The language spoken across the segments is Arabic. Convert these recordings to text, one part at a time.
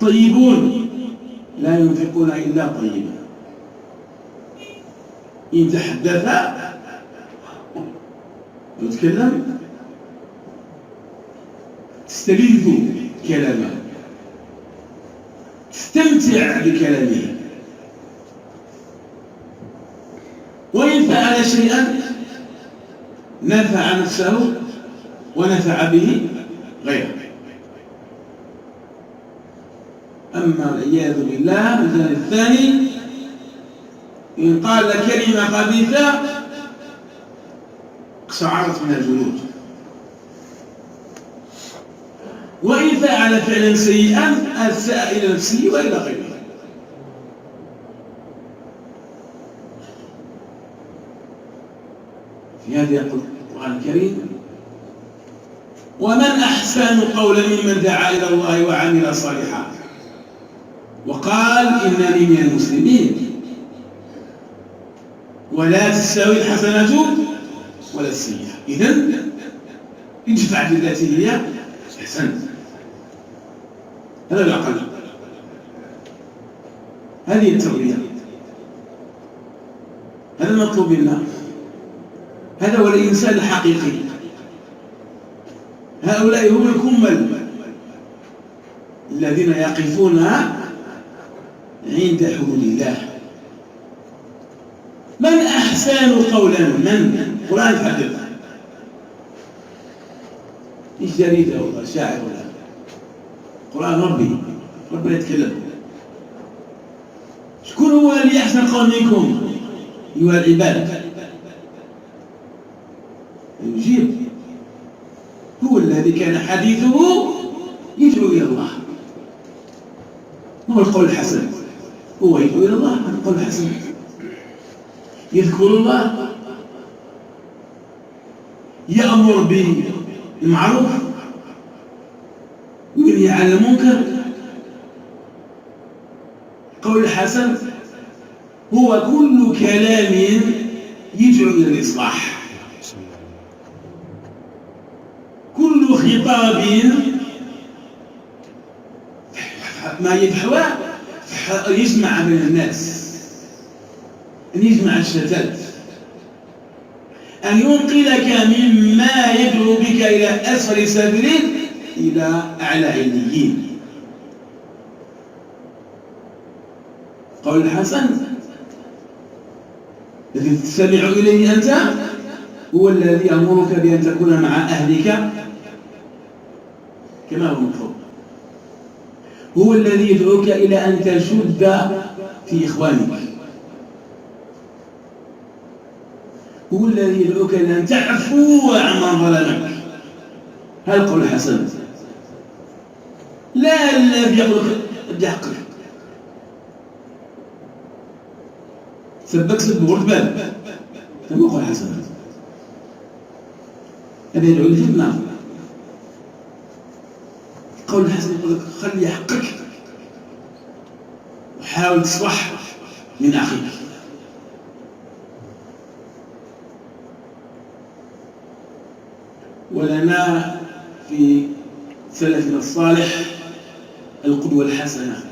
الطيبون لا ينفقون إلا طيبا، إن تحدث وتكلم تستلذ كلامه، تستمتع بكلامه، وإن فعل شيئا نفع نفسه ونفع به غيره. أما والعياذ بالله المثال الثاني، إن قال كلمة خبيثة قشعرت من الجلود، وإن فعل فعلا سيئا أساء إلى نفسه وإلى غيره. في هذا يقول القرآن الكريم: ومن أحسن قولا ممن دعا إلى الله وعمل صالحا وقال إنني من المسلمين. ولا تستوي الحسنة ولا السيئة. إذن ادفع بالتي هي أحسن. هذا الأقل، هذه التربية، هذا المطلوب منا، هذا هو الإنسان الحقيقي. هؤلاء هم الكمل الذين يقفون عند حدود الله. من أحسن قولا، من القرآن يتحدث، مش جريدة ولا شاعر ولا القرآن، ربنا يتكلم. شكون هو اللي أحسن قول منكم أيها العباد؟ يجيب: هو الذي كان حديثه يدعو إلى الله. هو القول الحسن، هو يدعو إلى الله، القول الحسن، يذكر الله، يأمر بالمعروف وينهي عن المنكر. القول الحسن هو كل كلام يدعو إلى الإصلاح، كل خطاب ما يدعو يجمع بين الناس، أن يجمع الشتات، أن ينقلك مما يدعو بك إلى أسفل سافلين إلى أعلى عليين. قول الحسن الذي تستمع إليه أنت هو الذي يأمرك بأن تكون مع أهلك كما هو المطلوب، هو الذي يدعوك إلى أن تشد في إخوانك، هو الذي يدعوك إلى أن تعفو عمن ظلمك. هذا القول الحسن، لا الذي يقول لك ادي حقك، سبك سب ورد باب، هذا هو القول الحسن. هذا يدعو للجنة. القول الحسن يقول لك خلي حقك وحاول تصلح من أخيك. ولنا في سلفنا الصالح القدوة الحسنة.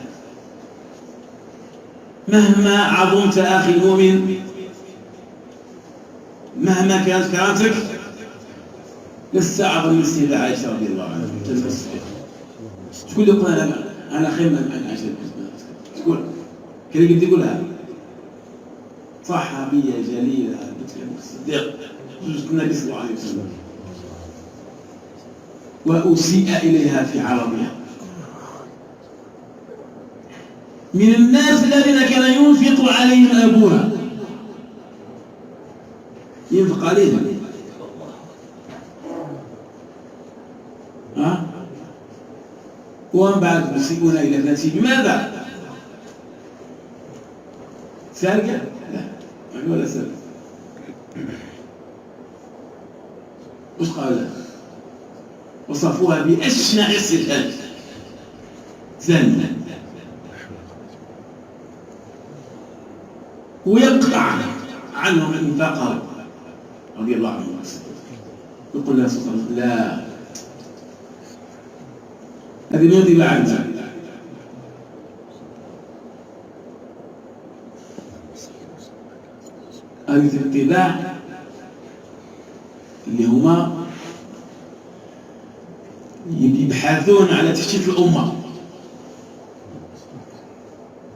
مهما عظمت أخي المؤمن، مهما كانت كرامتك، لست أعظم من السيدة عائشة رضي الله عنها. شكون اللي يقول أنا خير من عائشة؟ شكون؟ كان يقدر يقولها؟ صحابية جليلة بنت الصديق زوجة النبي صلى الله عليه وسلم، وأسيء إليها في عرضها. من الناس الذين كان ينفق عليهم أبوها، ينفق عليهم، ومن بعد يسيئون إلى ذاته بماذا؟ سارقة؟ لا، ولا سارقة. وش قال؟ وصفوها بأشنع الصفات، زانية، ويقطع عنهم انفاقهم رضي الله عنه. يقول لها سلطان لا، هذه ما يرضي الله عنها، هذه الاتباع اللي هما يبحثون على تشتيت الأمة.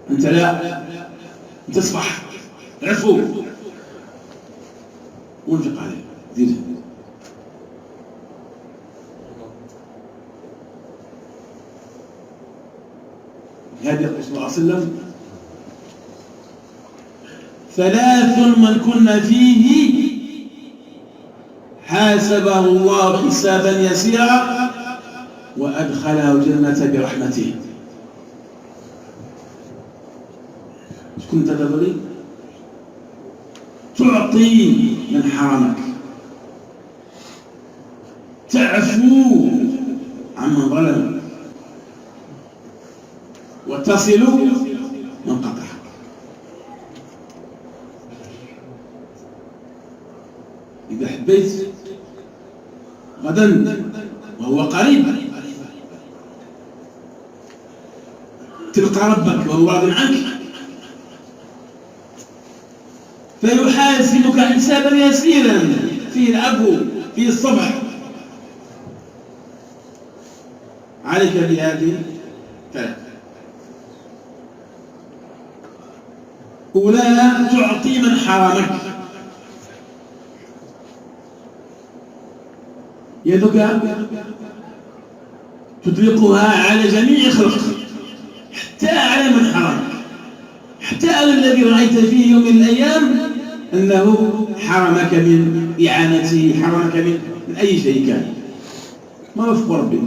أنت لا، أنت اصبح عفو وانفق عليه زيد. هذا الرسول صلى الله عليه وسلم ثلاث من كن فيه حاسبه الله حسابا يسيرا وأدخله الجنة برحمته. شكون انت تبغي؟ تعطي من حرمك، تعفو عمن ظلمك، وتصل من قطعك. إذا حبيت غدا وهو قريب تلقى ربك وهو راض عنك فيحاسبك حسابا يسيرا فيه العفو فيه الصفح. عليك بهذه ثلاث: أولاها تعطي من حرمك، يدك تطلقها على جميع خلقك حتى على من حرمك، حتى على الذي رأيت فيه يوم من الأيام أنه حرمك من إعانته، حرمك من أي شيء كان، ما وفق ربي.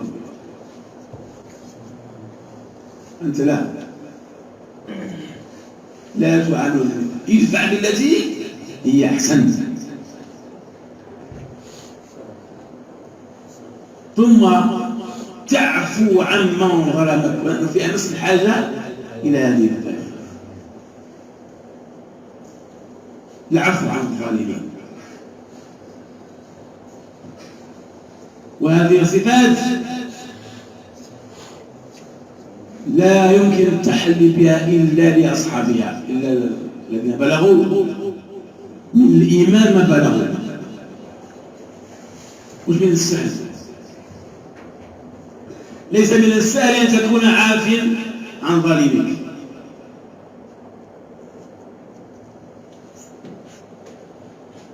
أنت لا تعانوا، ادفع بالتي هي أحسن. ثم تعفو عن من ظلمك، وأنه في أمس الحاجة إلى هذه الثلاثة: العفو عن الظالمين. وهذه صفات لا يمكن التحلي بها إلا لأصحابها، إلا الذين بلغوا من الإيمان ما بلغوا. وش من السهل؟ ليس من السهل أن تكون عافيا عن ظالمك.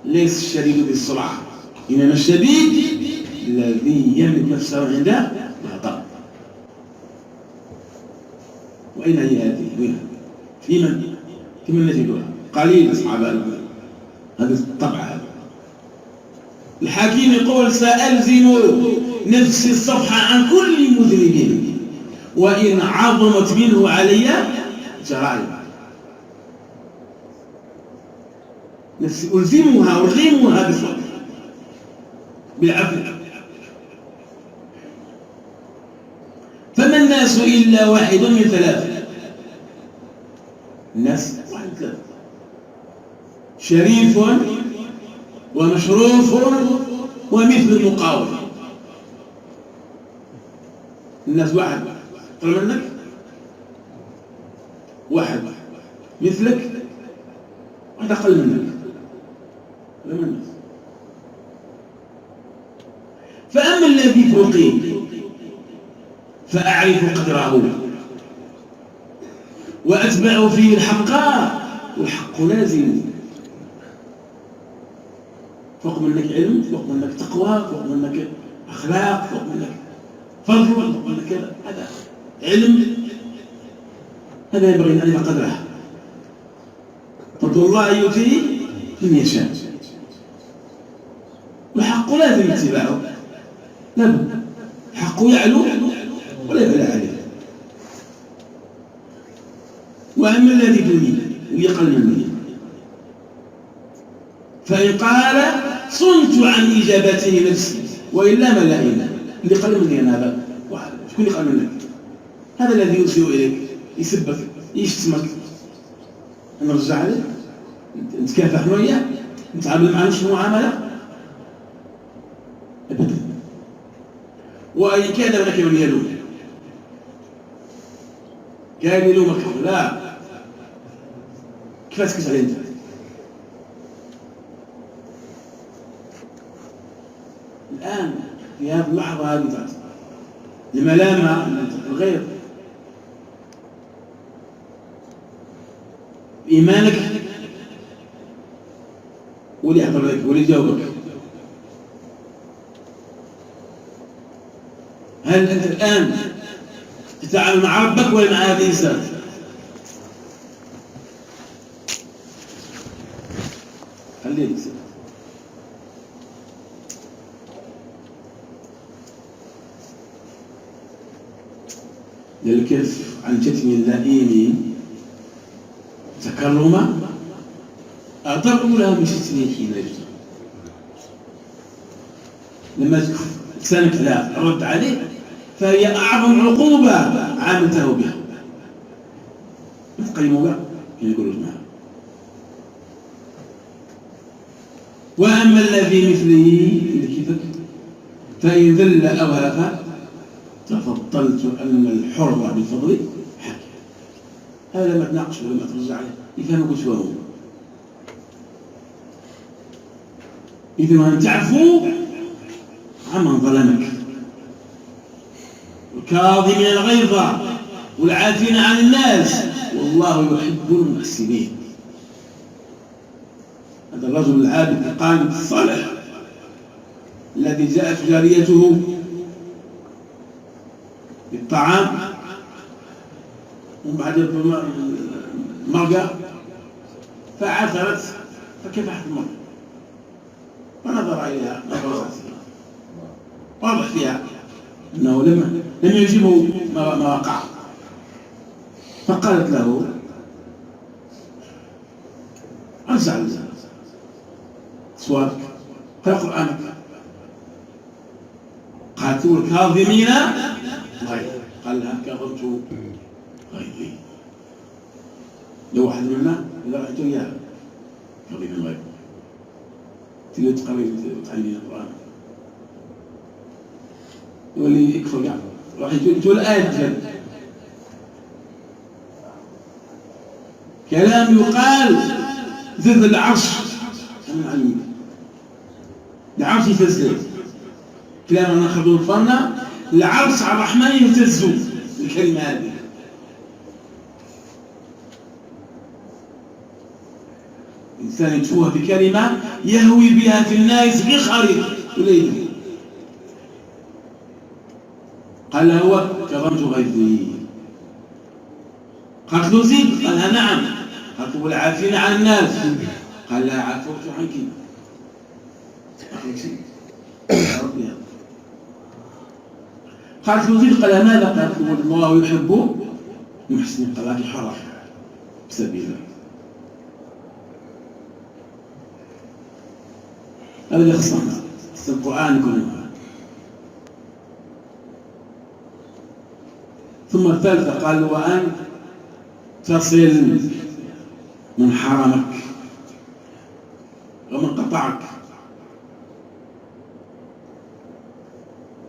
ليس الشديد بالسرعة، إنما الشديد الذي يملك نفسه عند الغضب. وأين هي هذه؟ وين؟ في من نجدها؟ قليل أصحاب هذا الطبع. هذا الحكيم يقول: سألزم نفسي الصفحة عن كل مذنب وإن عظمت منه علي جرائم. نفسي ألزمها أرغمها بالصبر بالعفو. فما الناس إلا واحد من ثلاثة. الناس واحد من ثلاثة: شريف ومشروف ومثل المقاوم. الناس واحد أكثر منك، واحد مثلك، واحد أقل منك. فأما الذي فوقي فأعرف قدره وأتبع فيه الحق والحق لازم. فوق منك علم، فوق منك تقوى، فوق منك أخلاق، فوق منك فضل، فوق منك كذا. هذا علم، هذا ينبغي أن يبقى قدره. فضل الله يؤتيه من يشاء، والحق لازم اتباعه، لابد. حقه يعلو ولا يعلى عليه. وأما الذي دوني ويقل مني فإن قال صنت عن إجابته نفسي وإلا ملائنا. اللي قل مني أنا هذا واحد. شكون اللي قل منك؟ هذا الذي يسيء إليك، يسبك، يشتمك. نرجع عليه، نتكافح وياه، نتعامل معه نفس المعاملة أبدا. وإن كان هناك من يلوم، كان يلومك، لا كيف تسكت عليه أنت؟ الآن في هذه اللحظة هذه لملامة الغير. إيمانك واللي يحضر لك واللي يجاوبك. هل أنت الآن تتعامل مع ربك ولا مع هذا الإنسان؟ خليه يكسب. للكف عن شتم اللئيم تكرما أضر لها من شتمه حين يجتمع. لما لسانك لا رد عليه فهي أعظم عقوبة عاملته بها. تقيموا بها كي يقولوا جماعة. وأما الذي مثله كيفك فإن ذل أو هلك تفضلت أن الحر بالفضل حكي. هذا لما تناقش ولما ترجع عليه يفهمك شو هو. إذا أن تعفو عمن ظلمك والكاظمين الغيظ والعافين عن الناس والله يحب المحسنين. هذا الرجل العابد القانت الصالح الذي جاءت جاريته بالطعام ومن بعد المرقى فعثرت فكفحت المرقى ونظر إليها نظرة واضح فيها أنه لم يعجبه ما وقع. فقالت له أنزع صوابك قرأ قرآنك. قالت الكاظمين غيظ. قال لها كظمت غيظي. لو واحد منا إذا رأيته إياه كاظمين غيظ تقدر تقرأ تعلمين القرآن يولي يكفر يعني راح يجوا الآية كلام يقال ذذ العرش من علمك العرش يتزل كلام ناخذ الفرنا العرش على الرحمن يهتز الكلمة هذه. إنسان يتفوه بكلمة يهوي بها في الناس بخريط وليل. قال هو كظمت غيظي. قالت له زيد. قال لها نعم. قالت له والعافين عن الناس. قال لها عفوت عنك. قالت له زيد. قال لها ماذا؟ قالت له الله يحب المحسنين. قال لك حرام بسبيله. هذا اللي خصنا في القرآن كله. ثم الثالثة قال وأن تصل من حرمك ومن قطعك.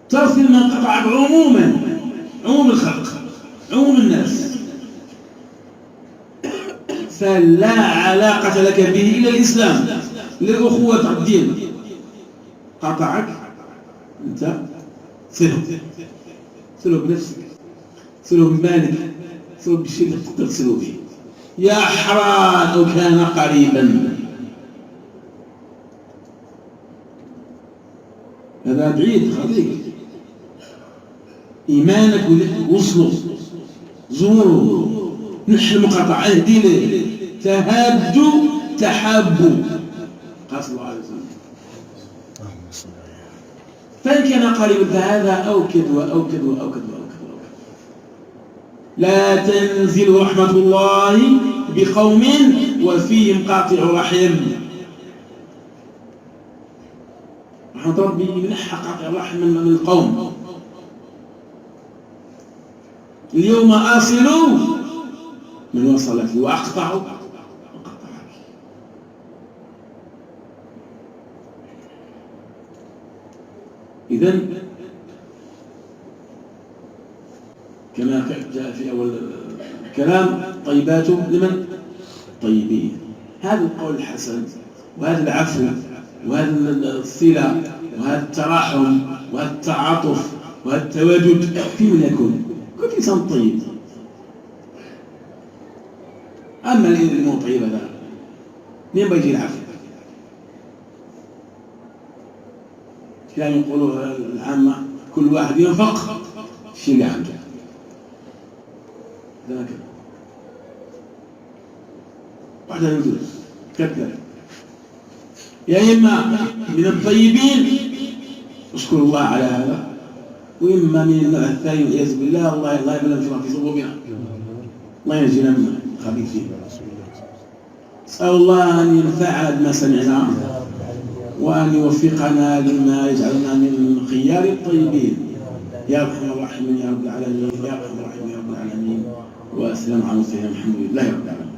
تصل من قطعك عموما عموم الخلق عموم الناس فلا علاقة لك به إلى الإسلام للأخوة الدين. قطعك أنت صله بنفسك صله بمالك صله بالشيء اللي تقدر تصله به يا حران أو كان قريبا. هذا بعيد خطيك. إيمانك وصله زوره نحن مقاطعة اهدي له تهادوا تحابوا قال صلى الله عليه وسلم. فإن كان قريبا فهذا أوكد وأوكد وأوكد وأوكد. لا تنزل رحمة الله بقوم وفيهم قاطع رحم. رحمة ربي يمنحها قاطع رحم من القوم. اليوم أصلوا من وصلك وأقطعوا وقطعك. إذن كما جاء في أول الكلام طيبات لمن؟ طيبين. هذا القول الحسن وهذا العفو وهذا الصلة وهذا التراحم وهذا التعاطف وهذا التواجد في من يكون؟ كل إنسان طيب. أما اللي مو طيب هذا مين بيجي العافية؟ كانوا يقولوا العامة كل واحد ينفق الشيء اللي عنده. هذا كذا بعدها يجوز كذلك. يا إما من الطيبين اشكر الله على هذا، وإما من النوع الثاني والعياذ بالله. الله يبلغ في صبوبنا، الله ينجينا من الخبيثين. أسأل الله أن ينفعنا بما سمعنا وأن يوفقنا لما يجعلنا من خيار الطيبين يا أرحم الراحمين يا رب العالمين، يا أرحم الراحمين يا رب العالمين. والسلام على سيدنا محمد، لله رب العالمين.